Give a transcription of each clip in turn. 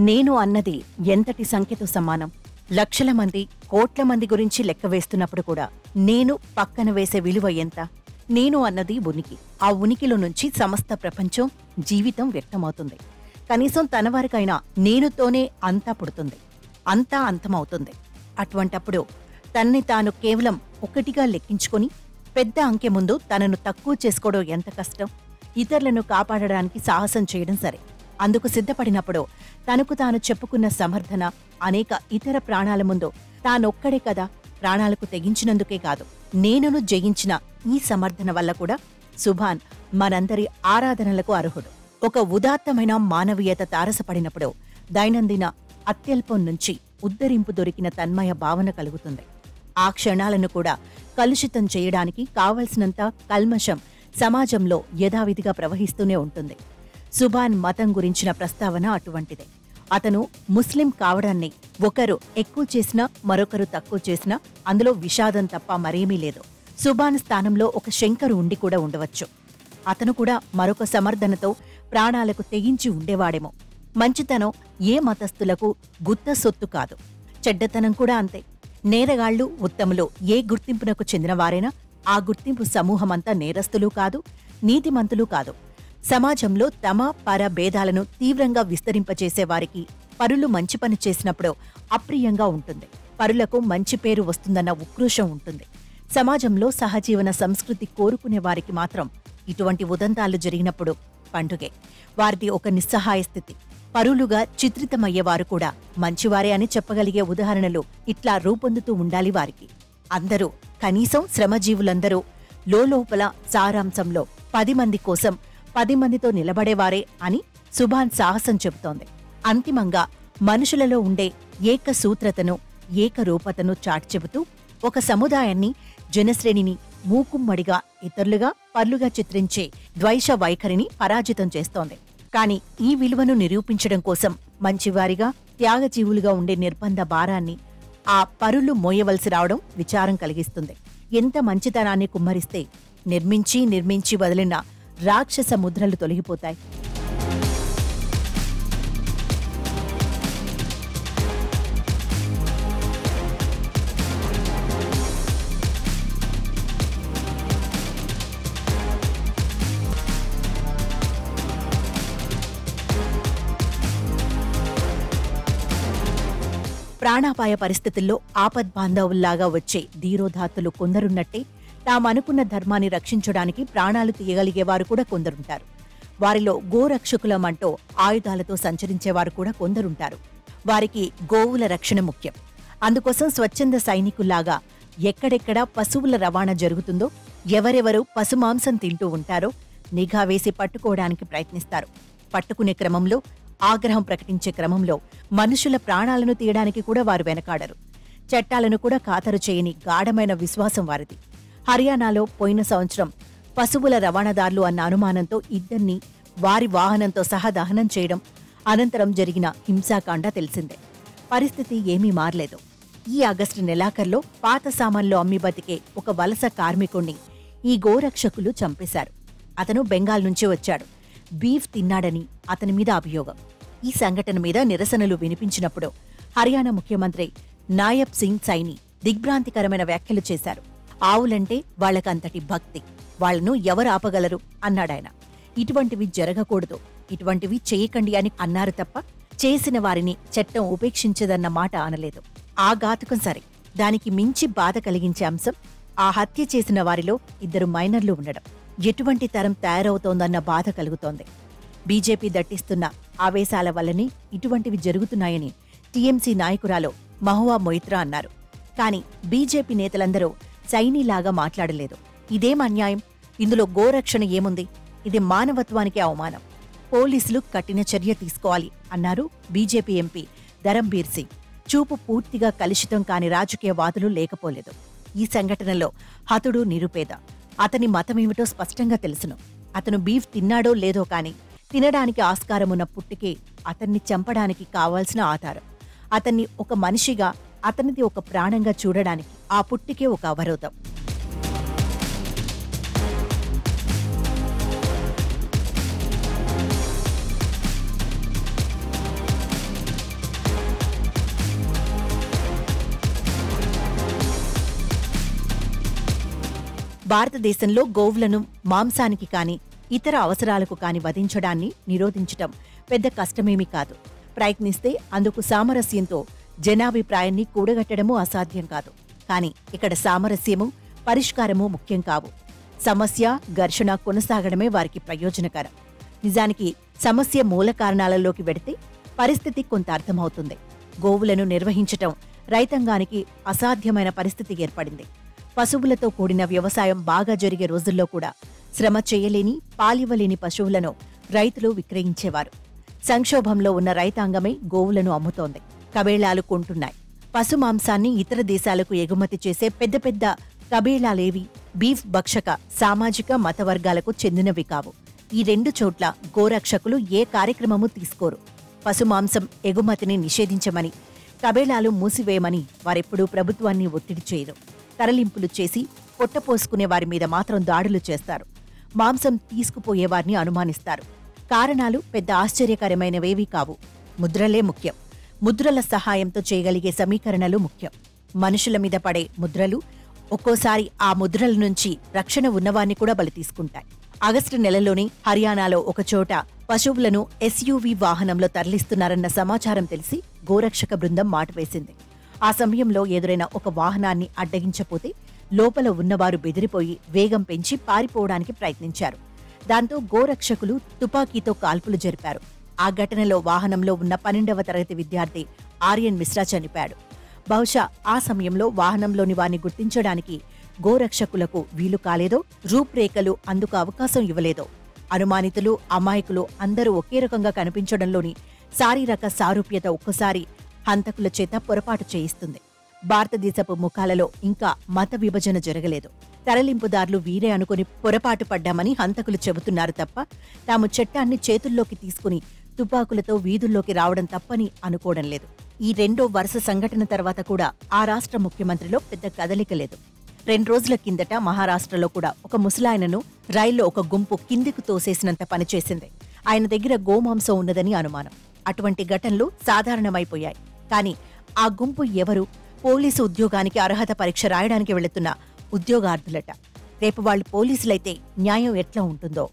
నేను అన్నది ఎంతటి సంఖ్యతో సమానం. లక్షల మంది, కోట్ల మంది గురించి లెక్క వేస్తున్నప్పుడు కూడా నేను పక్కన వేసే విలువ ఎంత? నేను అన్నది ఉనికి. ఆ ఉనికిలో నుంచి సమస్త ప్రపంచం, జీవితం వ్యక్తమవుతుంది. కనీసం తనవారికైనా నేనుతోనే అంతా పుడుతుంది, అంతా అంతమవుతుంది. అటువంటప్పుడు తన్ని తాను కేవలం ఒకటిగా లెక్కించుకొని పెద్ద అంకె ముందు తనను తక్కువ చేసుకోవడం ఎంత కష్టం? ఇతరులను కాపాడడానికి సాహసం చేయడం సరే, అందుకు సిద్ధపడినప్పుడు తనకు తాను చెప్పుకున్న సమర్థన అనేక ఇతర ప్రాణాల ముందు తానొక్కడే కదా ప్రాణాలకు తెగించినందుకే కాదు, నేనును జయించిన ఈ సమర్థన వల్ల కూడా సుభాన్ మనందరి ఆరాధనలకు అర్హుడు. ఒక ఉదాత్తమైన మానవీయత తారసపడినప్పుడు దైనందిన అత్యల్పం నుంచి ఉద్ధరింపు దొరికిన తన్మయ భావన కలుగుతుంది. ఆ క్షణాలను కూడా కలుషితం చేయడానికి కావలసినంత కల్మషం సమాజంలో యథావిధిగా ప్రవహిస్తూనే ఉంటుంది. సుభాన్ మతం గురించిన ప్రస్తావన అటువంటిదే. అతను ముస్లిం కావడాన్ని ఒకరు ఎక్కువ చేసినా మరొకరు తక్కువ చేసినా అందులో విషాదం తప్ప మరేమీ లేదు. సుభాన్ స్థానంలో ఒక శంకరు ఉండి కూడా ఉండవచ్చు. అతను కూడా మరొక సమర్థనతో ప్రాణాలకు తెగించి ఉండేవాడేమో. మంచితనం ఏ మతస్థులకు గుత్త సొత్తు కాదు, చెడ్డతనం కూడా అంతే. నేరగాళ్లు, ఉత్తములు ఏ గుర్తింపునకు చెందినవారైనా ఆ గుర్తింపు సమూహమంతా నేరస్తులు కాదు, నీతిమంతులు కాదు. సమాజంలో తమ పర భేదాలను తీవ్రంగా విస్తరింపచేసేవారికి పరులు మంచి పని చేసినప్పుడు అప్రియంగా ఉంటుంది. పరులకు మంచి పేరు వస్తుందన్న ఉక్రోషం ఉంటుంది. సమాజంలో సహజీవన సంస్కృతి కోరుకునే వారికి మాత్రం ఇటువంటి ఉదంతాలు జరిగినప్పుడు పండుగే. వారిది ఒక నిస్సహాయ స్థితి. పరులుగా చిత్రితమయ్యేవారు కూడా మంచివారే అని చెప్పగలిగే ఉదాహరణలు ఇట్లా రూపొందుతూ ఉండాలి వారికి. అందరూ, కనీసం శ్రమజీవులందరూ లోలోపల సారాంశంలో 10 మంది కోసం 10 మందితో నిలబడేవారే అని సుభాన్ సాహసం చెబుతోంది. అంతిమంగా మనుషులలో ఉండే ఏకసూత్రతను, ఏకరూపతను చాటి చెబుతూ ఒక సముదాయాన్ని, జనశ్రేణిని మూకుమ్మడిగా ఇతరులుగా, పర్లుగా చిత్రించే ద్వైష వైఖరిని పరాజితం చేస్తోంది. కాని ఈ విలువను నిరూపించడం కోసం మంచివారిగా, త్యాగజీవులుగా ఉండే నిర్బంధ భారాన్ని ఆ పరులు మోయవలసి రావడం విచారం కలిగిస్తుంది. ఎంత మంచితనాన్ని కుమ్మరిస్తే నిర్మించి నిర్మించి వదిలిన రాక్షస ముద్రలు తొలగిపోతాయి. ప్రాణాపాయ పరిస్థితుల్లో ఆపద్బాంధవుల్లాగా వచ్చే ధీరోధాత్తులు కొందరున్నట్టే తామనుకున్న ధర్మాన్ని రక్షించడానికి ప్రాణాలు తీయగలిగేవారు కూడా కొందరుంటారు. వారిలో గోరక్షకులమంటూ ఆయుధాలతో సంచరించేవారు కూడా కొందరుంటారు. వారికి గోవుల రక్షణ ముఖ్యం. అందుకోసం స్వచ్ఛంద సైనికుల్లాగా ఎక్కడెక్కడ పశువుల రవాణా జరుగుతుందో, ఎవరెవరు పశుమాంసం తింటూ ఉంటారో నిఘా వేసి పట్టుకోవడానికి ప్రయత్నిస్తారు. పట్టుకునే క్రమంలో, ఆగ్రహం ప్రకటించే క్రమంలో మనుషుల ప్రాణాలను తీయడానికి కూడా వారు వెనకాడరు. చట్టాలను కూడా ఖాతరు చేయని గాఢమైన విశ్వాసం వారిది. హర్యానాలో పోయిన సంవత్సరం పశువుల రవాణాదారులు అన్న అనుమానంతో ఇద్దరిని వారి వాహనంతో సహా దహనం చేయడం, అనంతరం జరిగిన హింసాకాండ తెలిసిందే. పరిస్థితి ఏమీ మారలేదు. ఈ ఆగస్టు నెలాఖర్లో పాత సామాన్లు అమ్మి బతికే ఒక వలస కార్మికుణ్ణి ఈ గోరక్షకులు చంపేశారు. అతను బెంగాల్ నుంచి వచ్చాడు. బీఫ్ తిన్నాడని అతని మీద అభియోగం. ఈ సంఘటన మీద నిరసనలు వినిపించినప్పుడు హర్యానా ముఖ్యమంత్రి నాయబ్ సింగ్ సైని దిగ్భ్రాంతికరమైన వ్యాఖ్యలు చేశారు. ఆవులంటే వాళ్లకంతటి భక్తి, వాళ్లను ఎవరు ఆపగలరు అన్నాడాయన. ఇటువంటివి జరగకూడదు, ఇటువంటివి చేయకండి అని అన్నారు తప్ప చేసిన వారిని చట్టం ఉపేక్షించదన్న మాట అనలేదు. ఆ ఘాతుకం సరే, దానికి మించి బాధ కలిగించే అంశం ఆ హత్య చేసిన వారిలో 2 మైనర్లు ఉండడం. ఎటువంటి తరం తయారవుతోందన్న బాధ కలుగుతోంది. బీజేపీ దట్టిస్తున్న ఆవేశాల వల్లనే ఇటువంటివి జరుగుతున్నాయని టీఎంసీ నాయకురాలు మహువా మొయిత్రా అన్నారు. కాని బీజేపీ నేతలందరూ సైనీలాగా మాట్లాడలేదు. ఇదేం అన్యాయం? ఇందులో గోరక్షణ ఏముంది? ఇది మానవత్వానికి అవమానం. పోలీసులు కఠిన చర్య తీసుకోవాలి అన్నారు బీజేపీ ఎంపీ ధరంబీర్ సింగ్. చూపు పూర్తిగా కలుషితం కాని రాజకీయవాదులు లేకపోలేదు. ఈ సంఘటనలో హతుడు నిరుపేద. అతని మతమేమిటో స్పష్టంగా తెలుసును. అతను బీఫ్ తిన్నాడో లేదో కాని తినడానికి ఆస్కారమున్న పుట్టికే అతన్ని చంపడానికి కావాల్సిన ఆధారం. అతన్ని ఒక మనిషిగా, అతనిది ఒక ప్రాణంగా చూడడానికి ఆ పుట్టికే ఒక అవరోధం. భారతదేశంలో గోవులను మాంసానికి కాని ఇతర అవసరాలకు కాని వధించడాన్ని నిరోధించటం పెద్ద కష్టమేమీ కాదు. ప్రయత్నిస్తే అందుకు సామరస్యంతో జనాభిప్రాయాన్ని కూడగట్టడమూ అసాధ్యం కాదు. కాని ఇక్కడ సామరస్యము, పరిష్కారము ముఖ్యం కావు. సమస్య, ఘర్షణ కొనసాగడమే వారికి ప్రయోజనకరం. నిజానికి సమస్య మూల కారణాలలోకి వెడితే పరిస్థితి కొంత అర్థమవుతుంది. గోవులను నిర్వహించటం రైతాంగానికి అసాధ్యమైన పరిస్థితి ఏర్పడింది. పశువులతో కూడిన వ్యవసాయం బాగా జరిగే రోజుల్లో కూడా శ్రమ చేయలేని, పాలివ్వలేని పశువులను రైతులు విక్రయించేవారు. సంక్షోభంలో ఉన్న రైతాంగమే గోవులను అమ్ముతోంది. కబేళాలు కొంటున్నాయి. పశు మాంసాన్ని ఇతర దేశాలకు ఎగుమతి చేసే పెద్ద పెద్ద కబేళాలేవి బీఫ్ భక్షక సామాజిక మత వర్గాలకు చెందినవి కావు. ఈ రెండు చోట్ల గోరక్షకులు ఏ కార్యక్రమమూ తీసుకోరు. పశుమాంసం ఎగుమతిని నిషేధించమని, కబేళాలు మూసివేయమని వారెప్పుడూ ప్రభుత్వాన్ని ఒత్తిడి చేయరు. తరలింపులు చేసి పొట్టపోసుకునే వారి మీద మాత్రం దాడులు చేస్తారు. మాంసం తీసుకుపోయేవారిని అనుమానిస్తారు. కారణాలు పెద్ద ఆశ్చర్యకరమైనవేవీ కావు. ముద్రలే ముఖ్యం. ముద్రల సహాయంతో చేయగలిగే సమీకరణలు ముఖ్యం. మనుషుల మీద పడే ముద్రలు ఒక్కోసారి ఆ ముద్రల నుంచి రక్షణ ఉన్నవాన్ని కూడా బలి తీసుకుంటాయి. ఆగస్టు నెలలోనే హర్యానాలో ఒకచోట పశువులను ఎస్యూవీ వాహనంలో తరలిస్తున్నారన్న సమాచారం తెలిసి గోరక్షక బృందం మాటువేసింది. ఆ సమయంలో ఎదురైన ఒక వాహనాన్ని అడ్డగించపోతే లోపల ఉన్నవారు బెదిరిపోయి వేగం పెంచి పారిపోవడానికి ప్రయత్నించారు. దాంతో గోరక్షకులు తుపాకీతో కాల్పులు జరిపారు. ఆ ఘటనలో వాహనంలో ఉన్న 12వ తరగతి విద్యార్థి ఆర్యన్ మిశ్రా చనిపాడు. బహుశా ఆ సమయంలో వాహనంలోని వారిని గుర్తించడానికి గోరక్షకులకు వీలు కాలేదో, రూపురేఖలు అందుకు అవకాశం ఇవ్వలేదో. అనుమానితులు, అమాయకులు అందరూ ఒకే రకంగా కనిపించడంలోని శారీరక సారూప్యత ఒక్కసారి హంతకుల చేత పొరపాటు చేయిస్తుంది. భారతదేశపు ముఖాలలో ఇంకా మత విభజన జరగలేదు. తరలింపుదారులు వీరే అనుకుని పొరపాటు పడ్డామని హంతకులు చెబుతున్నారు తప్ప తాము చట్టాన్ని చేతుల్లోకి తీసుకుని తుపాకులతో వీధుల్లోకి రావడం తప్పని అనుకోవడం లేదు. ఈ రెండో వరుస సంఘటన తర్వాత కూడా ఆ రాష్ట్ర ముఖ్యమంత్రిలో పెద్ద కదలిక లేదు. 2 రోజుల కిందట మహారాష్ట్రలో కూడా ఒక ముసలాయనను రైల్లో ఒక గుంపు కిందికి తోసేసినంత పనిచేసింది. ఆయన దగ్గర గోమాంసం ఉన్నదని అనుమానం. అటువంటి ఘటనలు సాధారణమైపోయాయి. కాని ఆ గుంపు ఎవరు? పోలీసు ఉద్యోగానికి అర్హత పరీక్ష రాయడానికి వెళుతున్న ఉద్యోగార్థులట. రేపు వాళ్ళు పోలీసులైతే న్యాయం ఎట్లా ఉంటుందో.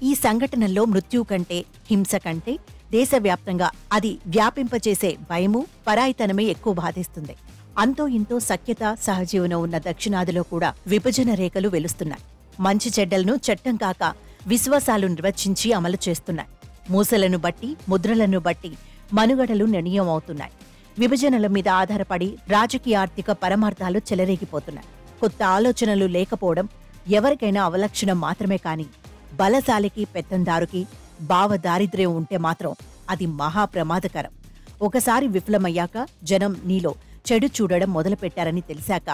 ఈ సంఘటనల్లో మృత్యువు కంటే, హింస కంటే దేశవ్యాప్తంగా అది వ్యాపింపచేసే భయము, పరాయితనమే ఎక్కువ బాధిస్తుంది. అంతో ఇంతో సఖ్యత, సహజీవనం ఉన్న దక్షిణాదిలో కూడా విభజన రేఖలు వెలుస్తున్నాయి. మంచి చెడ్డలను చట్టం కాక విశ్వాసాలు నిర్వచించి అమలు చేస్తున్నాయి. మూసలను బట్టి, ముద్రలను బట్టి మనుగడలు నిర్ణయం అవుతున్నాయి. విభజనల మీద ఆధారపడి రాజకీయ, ఆర్థిక పరమార్థాలు చెలరేగిపోతున్నాయి. కొత్త ఆలోచనలు లేకపోవడం ఎవరికైనా అవలక్షణం మాత్రమే కాని బలశాలికి, పెత్తందారుకి భావ దారిద్ర్యం ఉంటే మాత్రం అది మహా ప్రమాదకరం. ఒకసారి విఫలమయ్యాక జనం నీలో చెడు చూడడం మొదలుపెట్టారని తెలిసాక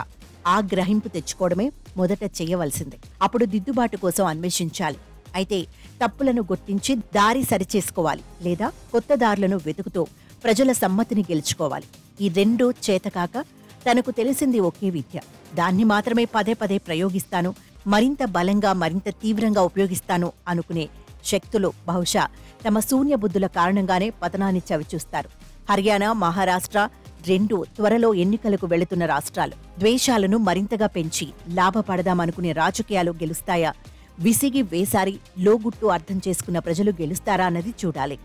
ఆ గ్రహింపు తెచ్చుకోవడమే మొదట చెయ్యవలసింది. అప్పుడు దిద్దుబాటు కోసం అన్వేషించాలి. అయితే తప్పులను గుర్తించి దారి సరిచేసుకోవాలి, లేదా కొత్త దారులను వెతుకుతూ ప్రజల సమ్మతిని గెలుచుకోవాలి. ఈ రెండూ చేతకాక తనకు తెలిసింది ఒకే విద్య, దాన్ని మాత్రమే పదే పదే ప్రయోగిస్తాను, మరింత బలంగా, మరింత తీవ్రంగా ఉపయోగిస్తాను అనుకునే శక్తులు బహుశా తమ శూన్య బుద్ధుల కారణంగానే పతనాన్ని చవిచూస్తారు. హర్యానా, మహారాష్ట్ర రెండూ త్వరలో ఎన్నికలకు వెళుతున్న రాష్ట్రాలు. ద్వేషాలను మరింతగా పెంచి లాభపడదామనుకునే రాజకీయాలు గెలుస్తాయా? విసిగి వేసారి లోగుట్టు అర్థం చేసుకున్న ప్రజలు గెలుస్తారా అన్నది చూడాలి.